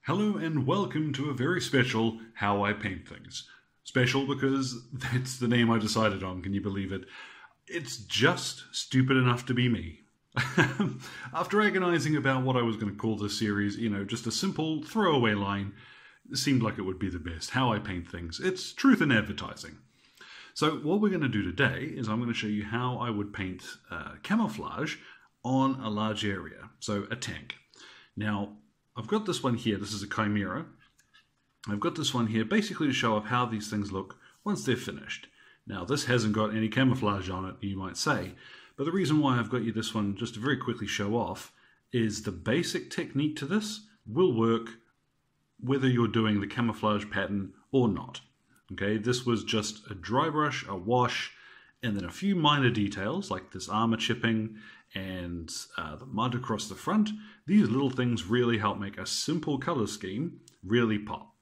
Hello and welcome to a very special How I Paint Things. Special because that's the name I decided on, can you believe it? It's just stupid enough to be me. After agonizing about what I was going to call this series, just a simple throwaway line, it seemed like it would be the best. How I Paint Things. It's truth in advertising. So what we're going to do today is I'm going to show you how I would paint camouflage on a large area, so a tank. Now, I've got this one here, this is a chimera. I've got this one here basically to show off how these things look once they're finished. Now this hasn't got any camouflage on it, you might say, but the reason why I've got you this one just to very quickly show off is the basic technique to this will work whether you're doing the camouflage pattern or not. Okay, this was just a dry brush, a wash, and then a few minor details like this armor chipping and the mud across the front. These little things really help make a simple color scheme really pop.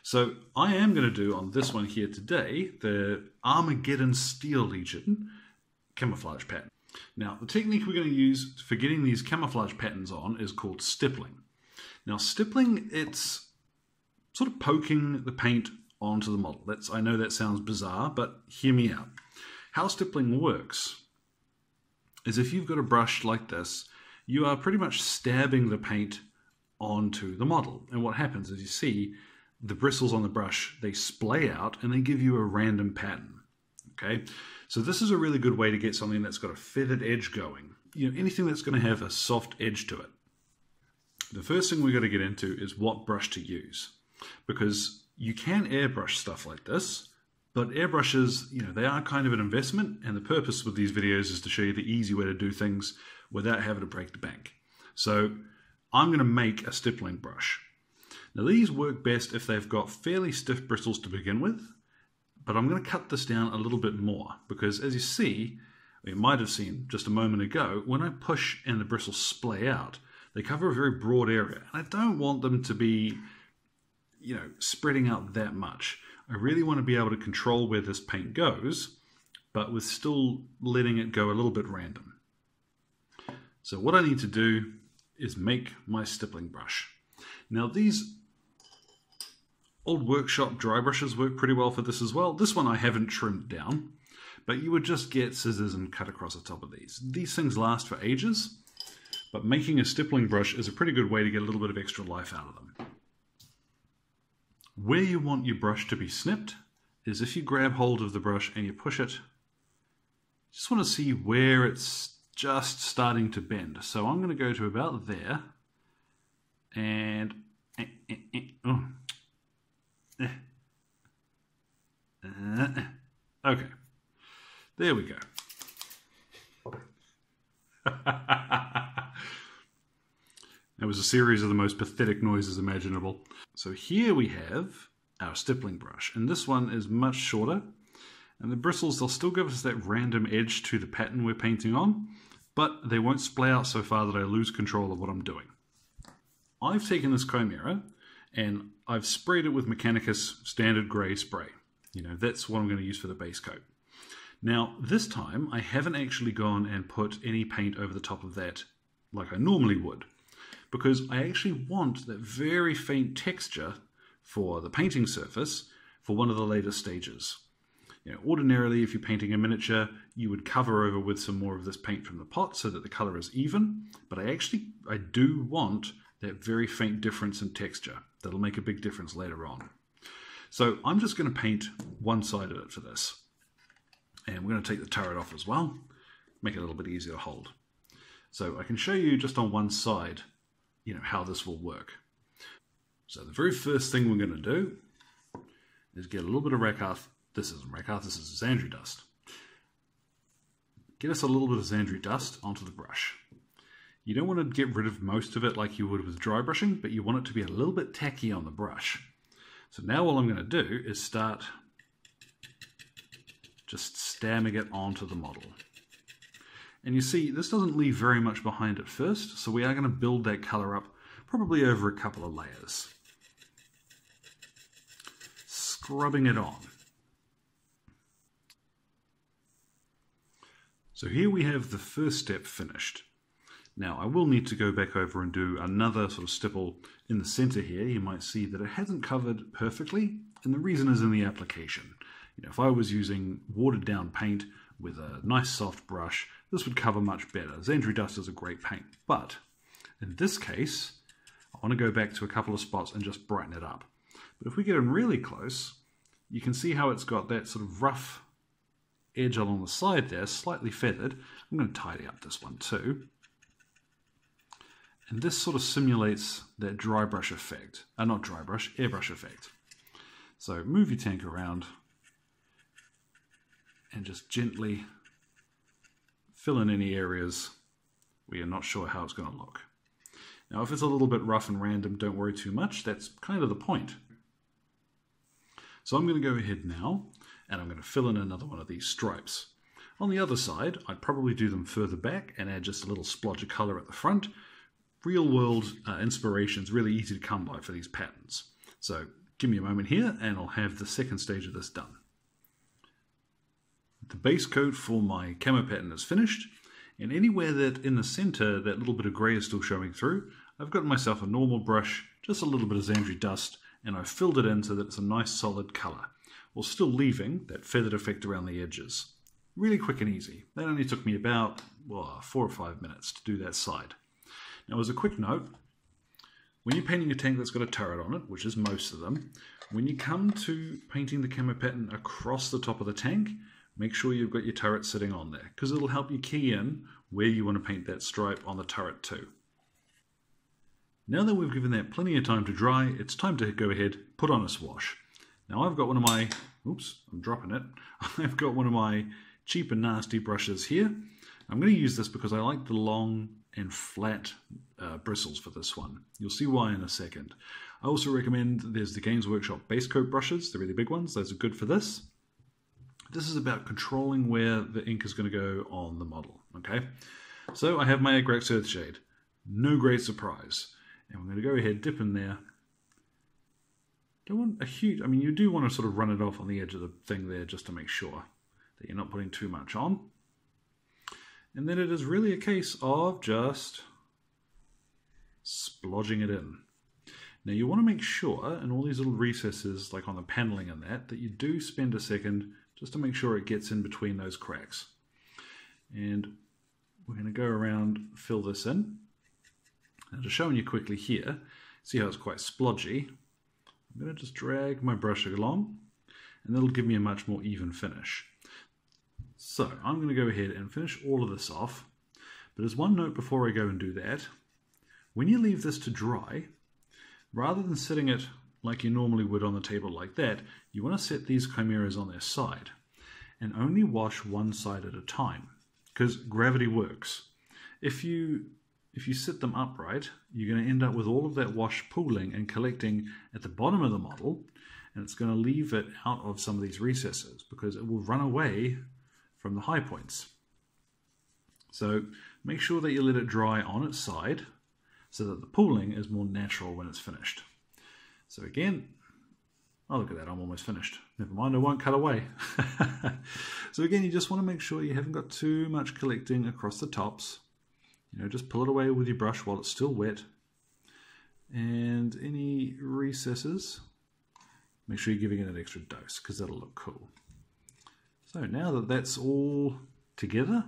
So I am going to do on this one here today the Armageddon Steel Legion camouflage pattern. Now the technique we're going to use for getting these camouflage patterns on is called stippling. Now stippling, it's sort of poking the paint onto the model. I know that sounds bizarre, but hear me out. How stippling works is if you've got a brush like this, you are pretty much stabbing the paint onto the model. And what happens is you see the bristles on the brush, they splay out and they give you a random pattern. Okay, so this is a really good way to get something that's got a feathered edge going. Anything that's going to have a soft edge to it. The first thing we've got to get into is what brush to use, because you can airbrush stuff like this, but airbrushes, they are kind of an investment, and the purpose with these videos is to show you the easy way to do things without having to break the bank. So I'm going to make a stippling brush. Now these work best if they've got fairly stiff bristles to begin with, but I'm going to cut this down a little bit more because as you see, or you might have seen just a moment ago, when I push and the bristles splay out, they cover a very broad area. And I don't want them to be, spreading out that much. I really want to be able to control where this paint goes, but with still letting it go a little bit random. So what I need to do is make my stippling brush. Now these old workshop dry brushes work pretty well for this as well. This one I haven't trimmed down, but you would just get scissors and cut across the top of these. These things last for ages, but making a stippling brush is a pretty good way to get a little bit of extra life out of them. Where you want your brush to be snipped is if you grab hold of the brush and you push it, you just want to see where it's just starting to bend. So I'm going to go to about there and okay, there we go. It was a series of the most pathetic noises imaginable. So here we have our stippling brush, and this one is much shorter, and the bristles, they'll still give us that random edge to the pattern we're painting on, but they won't splay out so far that I lose control of what I'm doing. I've taken this chimera and I've sprayed it with Mechanicus standard grey spray. That's what I'm going to use for the base coat. Now this time I haven't actually gone and put any paint over the top of that like I normally would, because I actually want that very faint texture for the painting surface for one of the later stages. Ordinarily, if you're painting a miniature, you would cover over with some more of this paint from the pot so that the color is even, but I do want that very faint difference in texture. That'll make a big difference later on. So I'm just going to paint one side of it for this. And we're going to take the turret off as well, make it a little bit easier to hold. So I can show you just on one side how this will work. So the very first thing we're going to do is get a little bit of Rakarth. This isn't Rakarth, this is Xandri dust. Get us a little bit of Xandri dust onto the brush. You don't want to get rid of most of it like you would with dry brushing, but you want it to be a little bit tacky on the brush. So now all I'm going to do is start just stabbing it onto the model. And you see, this doesn't leave very much behind at first, so we are going to build that color up probably over a couple of layers. Scrubbing it on. So here we have the first step finished. Now I will need to go back over and do another sort of stipple in the center here. You might see that it hasn't covered perfectly, and the reason is in the application. If I was using watered down paint with a nice soft brush, this would cover much better. Zandri Dust is a great paint, but in this case, I want to go back to a couple of spots and just brighten it up. But if we get in really close, you can see how it's got that sort of rough edge along the side there, slightly feathered. I'm going to tidy up this one too. And this sort of simulates that dry brush effect. Not dry brush, airbrush effect. So move your tank around and just gently fill in any areas where you're not sure how it's going to look. Now if it's a little bit rough and random, don't worry too much. That's kind of the point. So I'm going to go ahead now and I'm going to fill in another one of these stripes. On the other side, I'd probably do them further back and add just a little splodge of color at the front. Real world inspiration is really easy to come by for these patterns. So give me a moment here and I'll have the second stage of this done. The base coat for my camo pattern is finished, and anywhere that in the center that little bit of grey is still showing through, I've got myself a normal brush, just a little bit of Zandri Dust, and I've filled it in so that it's a nice solid colour, while still leaving that feathered effect around the edges. Really quick and easy. That only took me about 4 or 5 minutes to do that side. Now as a quick note, when you're painting a tank that's got a turret on it, which is most of them, when you come to painting the camo pattern across the top of the tank, make sure you've got your turret sitting on there, because it'll help you key in where you want to paint that stripe on the turret too. Now that we've given that plenty of time to dry, it's time to go ahead, put on a swash. Now I've got one of my, oops, I'm dropping it. I've got one of my cheap and nasty brushes here. I'm going to use this because I like the long and flat bristles for this one. You'll see why in a second. I also recommend there's the Games Workshop base coat brushes, the really big ones. Those are good for this. This is about controlling where the ink is going to go on the model, okay? So I have my Agrax Earthshade. No great surprise. And we're going to go ahead, dip in there. Don't want a huge, I mean, you do want to sort of run it off on the edge of the thing there just to make sure that you're not putting too much on. And then it is really a case of just splodging it in. Now you want to make sure in all these little recesses, like on the paneling and that you do spend a second just to make sure it gets in between those cracks. And we're going to go around, fill this in. Now just showing you quickly here, see how it's quite splodgy. I'm going to just drag my brush along and that'll give me a much more even finish. So I'm going to go ahead and finish all of this off. But as one note before I go and do that, when you leave this to dry, rather than setting it like you normally would on the table like that, you want to set these chimeras on their side and only wash one side at a time, because gravity works. If you sit them upright, you're going to end up with all of that wash pooling and collecting at the bottom of the model, and it's going to leave it out of some of these recesses because it will run away from the high points. So make sure that you let it dry on its side so that the pooling is more natural when it's finished. So again, oh look at that, I'm almost finished. Never mind, I won't cut away. So again, you just want to make sure you haven't got too much collecting across the tops. Just pull it away with your brush while it's still wet. And any recesses, make sure you're giving it an extra dose because that'll look cool. So now that that's all together,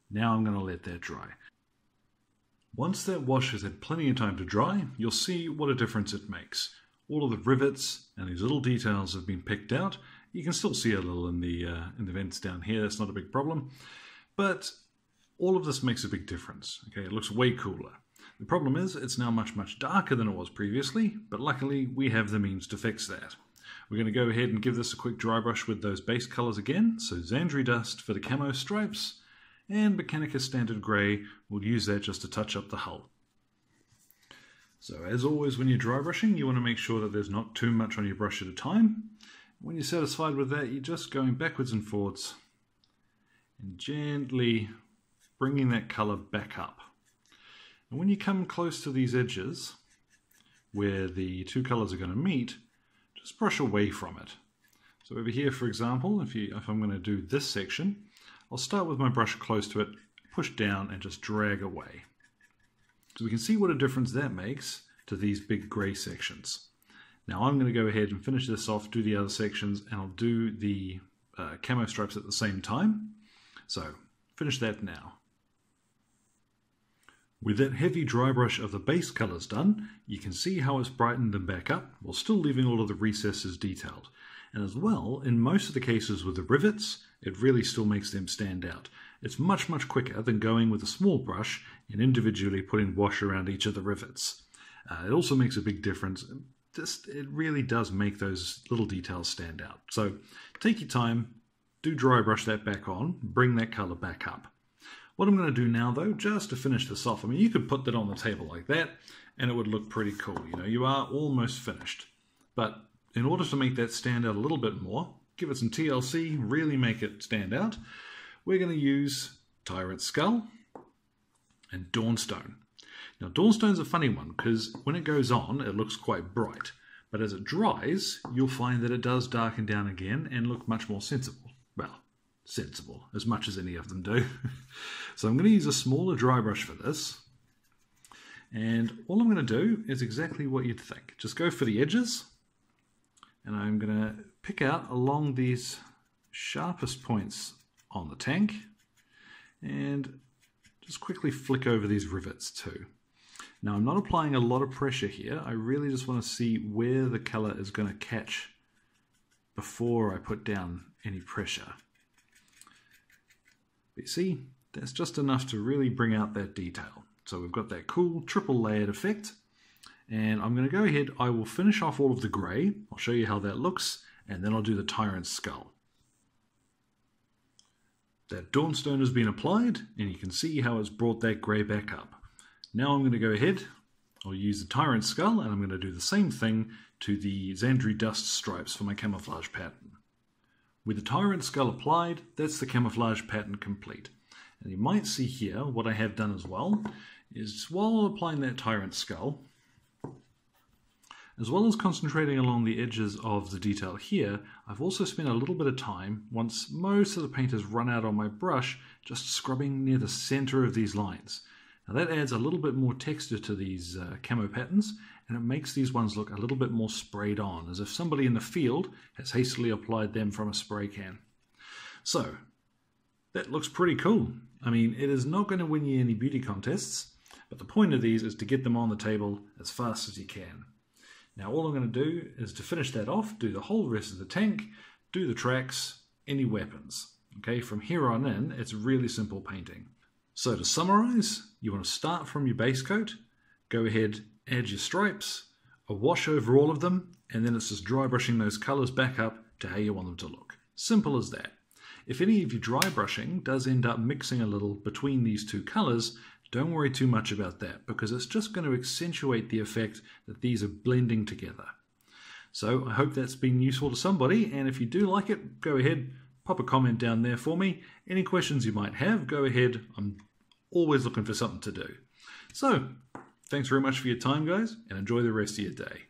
now I'm going to let that dry. Once that wash has had plenty of time to dry, you'll see what a difference it makes. All of the rivets and these little details have been picked out. You can still see a little in the vents down here, that's not a big problem. But all of this makes a big difference. Okay, it looks way cooler. The problem is it's now much, much darker than it was previously, but luckily we have the means to fix that. We're going to go ahead and give this a quick dry brush with those base colors again. So Zandri Dust for the camo stripes, and Mechanicus Standard Grey, we'll use that just to touch up the hull. So as always when you're dry brushing, you want to make sure that there's not too much on your brush at a time. When you're satisfied with that, you're just going backwards and forwards and gently bringing that color back up. And when you come close to these edges where the two colors are going to meet, just brush away from it. So over here, for example, if I'm going to do this section, I'll start with my brush close to it, push down and just drag away. So we can see what a difference that makes to these big grey sections. Now I'm going to go ahead and finish this off, do the other sections, and I'll do the camo stripes at the same time. So finish that now. With that heavy dry brush of the base colours done, you can see how it's brightened them back up while still leaving all of the recesses detailed. And as well, in most of the cases with the rivets, it really still makes them stand out. It's much quicker than going with a small brush and individually putting wash around each of the rivets. It also makes a big difference. It really does make those little details stand out. So take your time, do dry brush that back on, bring that colour back up. What I'm going to do now though, just to finish this off, I mean you could put that on the table like that and it would look pretty cool. You know, you are almost finished. But in order to make that stand out a little bit more, give it some TLC, really make it stand out, we're going to use Tyrant's Skull and Dawnstone. Now Dawnstone's a funny one because when it goes on it looks quite bright, but as it dries you'll find that it does darken down again and look much more sensible. Well, sensible, as much as any of them do. So I'm going to use a smaller dry brush for this, and all I'm going to do is exactly what you'd think. Just go for the edges, and I'm going to pick out along these sharpest points on the tank, and just quickly flick over these rivets too. Now I'm not applying a lot of pressure here, I really just want to see where the colour is going to catch before I put down any pressure. But you see, that's just enough to really bring out that detail. So we've got that cool triple layered effect, and I'm going to go ahead, I will finish off all of the grey, I'll show you how that looks, and then I'll do the Tyrant's Skull. That Dawnstone has been applied, and you can see how it's brought that grey back up. Now I'm going to go ahead, I'll use the Tyrant's Skull, and I'm going to do the same thing to the Xandri Dust stripes for my camouflage pattern. With the Tyrant's Skull applied, that's the camouflage pattern complete. And you might see here, what I have done as well, is while applying that Tyrant's Skull, as well as concentrating along the edges of the detail here, I've also spent a little bit of time, once most of the paint has run out on my brush, just scrubbing near the center of these lines. Now that adds a little bit more texture to these camo patterns, and it makes these ones look a little bit more sprayed on, as if somebody in the field has hastily applied them from a spray can. So, that looks pretty cool. I mean, it is not going to win you any beauty contests, but the point of these is to get them on the table as fast as you can. Now all I'm going to do is to finish that off, do the whole rest of the tank, do the tracks, any weapons. Okay, from here on in, it's really simple painting. So to summarize, you want to start from your base coat, go ahead, add your stripes, a wash over all of them, and then it's just dry brushing those colors back up to how you want them to look. Simple as that. If any of your dry brushing does end up mixing a little between these two colors, don't worry too much about that, because it's just going to accentuate the effect that these are blending together. So I hope that's been useful to somebody, and if you do like it, go ahead, pop a comment down there for me. Any questions you might have, go ahead. I'm always looking for something to do. So, thanks very much for your time, guys, and enjoy the rest of your day.